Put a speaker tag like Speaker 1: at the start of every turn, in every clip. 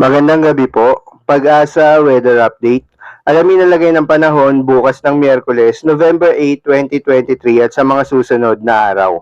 Speaker 1: Magandang gabi po. Pag-asa Weather Update. Alamin ang lagay ng panahon bukas ng Miyerkules, November 8, 2023 at sa mga susunod na araw.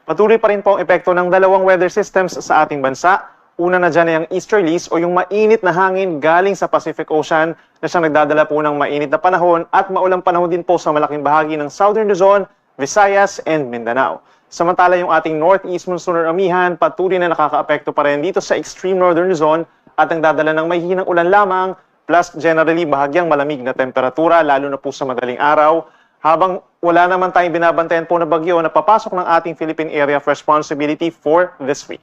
Speaker 2: Patuloy pa rin po ang epekto ng dalawang weather systems sa ating bansa. Una na dyan ay ang easterlies o yung mainit na hangin galing sa Pacific Ocean na siyang nagdadala po ng mainit na panahon at maulang panahon din po sa malaking bahagi ng Southern Luzon, Visayas, and Mindanao. Samantala yung ating northeast monsoon or amihan patuloy na nakakaapekto pa rin dito sa extreme northern Luzon at nagdadala ng mahihinang ulan lamang plus generally bahagyang malamig na temperatura lalo na po sa madaling araw. Habang wala naman tayong binabantayan po na bagyo na papasok ng ating Philippine Area of Responsibility for this week.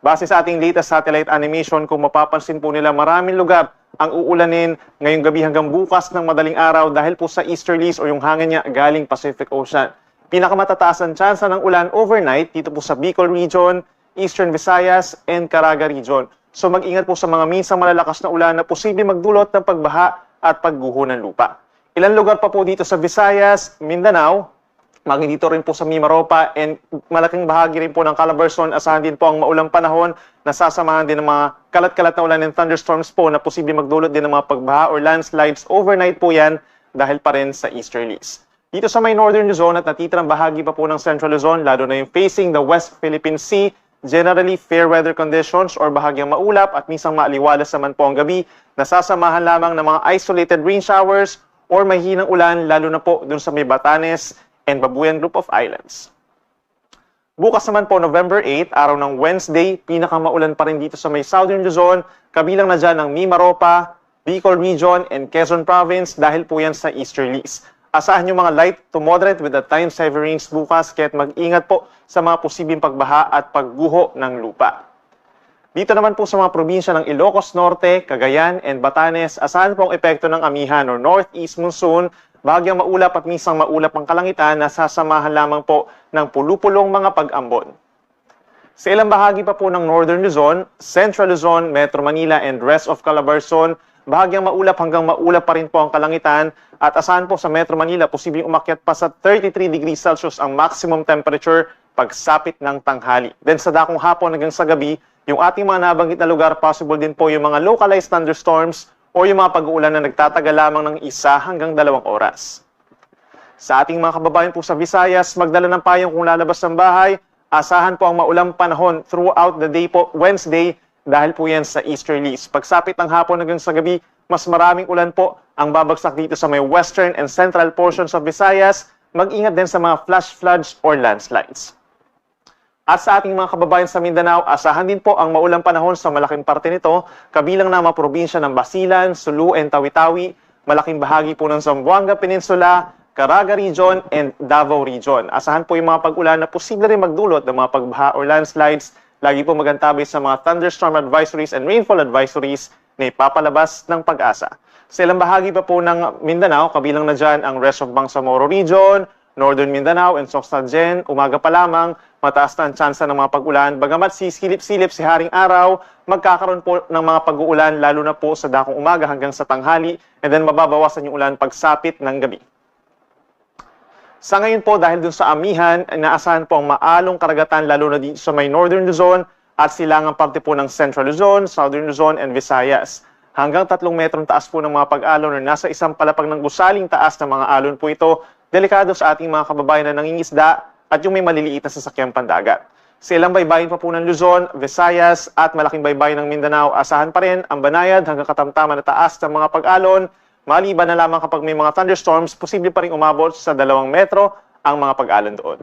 Speaker 2: Base sa ating latest satellite animation, kung mapapansin po nila, maraming lugar ang uulanin ngayong gabi hanggang bukas ng madaling araw dahil po sa easterlies o yung hangin niya galing Pacific Ocean. Pinakamatataas ang tsansa ng ulan overnight dito po sa Bicol Region, Eastern Visayas, and Caraga Region. So mag-ingat po sa mga minsang malalakas na ulan na posible magdulot ng pagbaha at pagguho ng lupa. Ilang lugar pa po dito sa Visayas, Mindanao, maging dito rin po sa Mimaropa, and malaking bahagi rin po ng Calabarzon. Asahan din po ang maulang panahon na sasamahan din ng mga kalat-kalat na ulan and thunderstorms po na posibleng magdulot din ng mga pagbaha or landslides overnight po yan dahil pa rin sa easterlies. Dito sa may northern Luzon at natitirang bahagi pa po ng central Luzon, lalo na yung facing the West Philippine Sea, generally fair weather conditions or bahagyang maulap at minsan maaliwalas naman po ang gabi, nasasamahan lamang ng mga isolated rain showers or mahinang ulan lalo na po dun sa may Batanes and Babuyan Group of Islands. Bukas naman po, November 8, araw ng Wednesday, pinakamaulan pa rin dito sa may Southern Luzon, kabilang na dyan ng Mimaropa, Bicol Region, and Quezon Province dahil po yan sa easterlies. Asahan nyo mga light to moderate with the times heavy rains bukas, kaya't mag-ingat po sa mga posibleng pagbaha at pagguho ng lupa. Dito naman po sa mga probinsya ng Ilocos Norte, Cagayan, and Batanes, asahan po ang epekto ng amihan o northeast monsoon, bahagyang maulap at minsang maulap ang kalangitan na sasamahan lamang po ng pulupulong mga pag-ambon. Sa ilang bahagi pa po ng Northern Luzon, Central Luzon, Metro Manila, and rest of Calabarzon, bahagyang maulap hanggang maulap pa rin po ang kalangitan at asahan po sa Metro Manila, posibleng umakyat pa sa 33 degrees Celsius ang maximum temperature pagsapit ng tanghali. Then sa dakong hapon hanggang sa gabi, yung ating mga nabanggit na lugar, possible din po yung mga localized thunderstorms o yung mga pag-uulan na nagtatagal lamang ng 1 hanggang 2 oras. Sa ating mga kababayan po sa Visayas, magdala ng payong kung lalabas ng bahay, asahan po ang maulang panahon throughout the day po Wednesday dahil po yan sa easterlies. Pagsapit ng hapon hanggang sa gabi, mas maraming ulan po ang babagsak dito sa may western and central portions of Visayas. Mag-ingat din sa mga flash floods or landslides. At sa ating mga kababayan sa Mindanao, asahan din po ang maulang panahon sa malaking parte nito, kabilang na mga probinsya ng Basilan, Sulu, and Tawi-Tawi, malaking bahagi po ng Zamboanga Peninsula, Caraga Region, and Davao Region. Asahan po yung mga pag-ulan na posible rin magdulot ng mga pagbaha or landslides. Lagi po magantabay sa mga thunderstorm advisories and rainfall advisories na ipapalabas ng Pag-asa. Sa ilang bahagi pa po ng Mindanao, kabilang na dyan ang rest of Bangsamoro Region, Northern Mindanao, and Socsagen, umaga pa lamang, mataas na ang tsansa ng mga pag-ulan. Bagamat sisilip-silip si Haring Araw, magkakaroon po ng mga pag-uulan lalo na po sa dakong umaga hanggang sa tanghali, and then mababawasan yung ulan pagsapit ng gabi. Sa ngayon po, dahil dun sa amihan, inaasahan po ang maalong karagatan lalo na dito sa may Northern Luzon at silangang parte po ng Central Luzon, Southern Luzon, and Visayas. Hanggang 3 metrong taas po ng mga pag-alon na nasa isang palapag ng gusaling taas ng mga alon po ito, delikado sa ating mga kababayan na nangingisda at yung may maliliit na sasakyang pandagat. Sa ilang baybayin pa po ng Luzon, Visayas at malaking baybayin ng Mindanao, asahan pa rin ang banayad hanggang katamtaman na taas ng mga pag-alon. Maliban na lamang kapag may mga thunderstorms, posible pa rin umabot sa 2 metro ang mga pag-alon doon.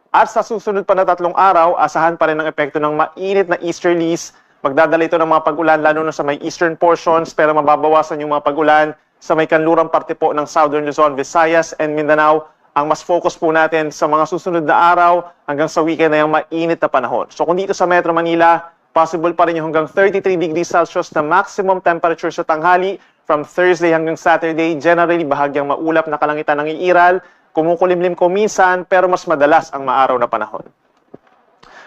Speaker 2: At sa susunod pa na 3 araw, asahan pa rin ang epekto ng mainit na easterlies. Magdadala ito ng mga pag-ulan lalo na sa may eastern portions pero mababawasan yung mga pag-ulan sa may kanlurang parte po ng Southern Luzon, Visayas, and Mindanao. Ang mas focus po natin sa mga susunod na araw hanggang sa weekend na yung mainit na panahon. So kung dito sa Metro Manila, possible pa rin yung hanggang 33 degrees Celsius na maximum temperature sa tanghali from Thursday hanggang Saturday. Generally, bahagyang maulap na kalangitan ng iiral, kumukulimlim ko minsan pero mas madalas ang maaraw na panahon.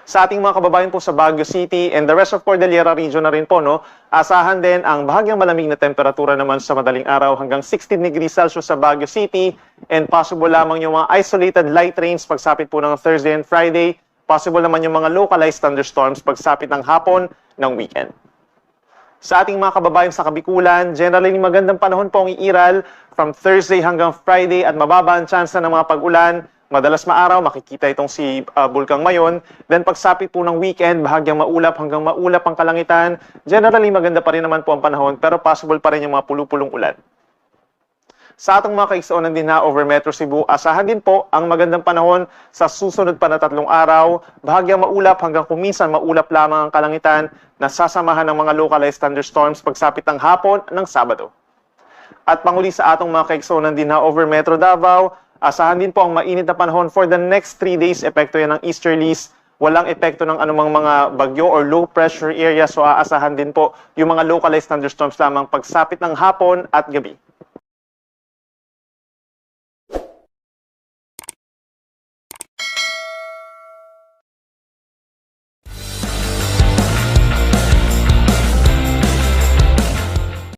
Speaker 2: Sa ating mga kababayan po sa Baguio City and the rest of Cordillera region na rin po, no, asahan din ang bahagyang malamig na temperatura naman sa madaling araw hanggang 16 degrees Celsius sa Baguio City and possible lamang yung mga isolated light rains pagsapit po ng Thursday and Friday. Possible naman yung mga localized thunderstorms pagsapit ng hapon ng weekend. Sa ating mga kababayan sa Kabikulan, generally magandang panahon po ang iiral from Thursday hanggang Friday at mababa ang tsansa ng mga pag-ulan. Madalas maaraw, makikita itong si Bulkang Mayon. Then pagsapit po ng weekend, bahagyang maulap hanggang maulap ang kalangitan. Generally maganda pa rin naman po ang panahon pero possible pa rin yung mga pulupulong ulan. Sa atong mga kaigsuonan din na over Metro Cebu, asahan din po ang magandang panahon sa susunod pa na 3 araw. Bahagyang maulap hanggang kuminsan maulap lamang ang kalangitan na sasamahan ng mga localized thunderstorms pagsapit ng hapon ng Sabado. At panguli sa atong mga kaigsuonan din na over Metro Davao, asahan din po ang mainit na panahon for the next 3 days. Epekto yan ng easterlies. Walang epekto ng anumang mga bagyo or low pressure area. So aasahan din po yung mga localized thunderstorms lamang pagsapit ng hapon at gabi.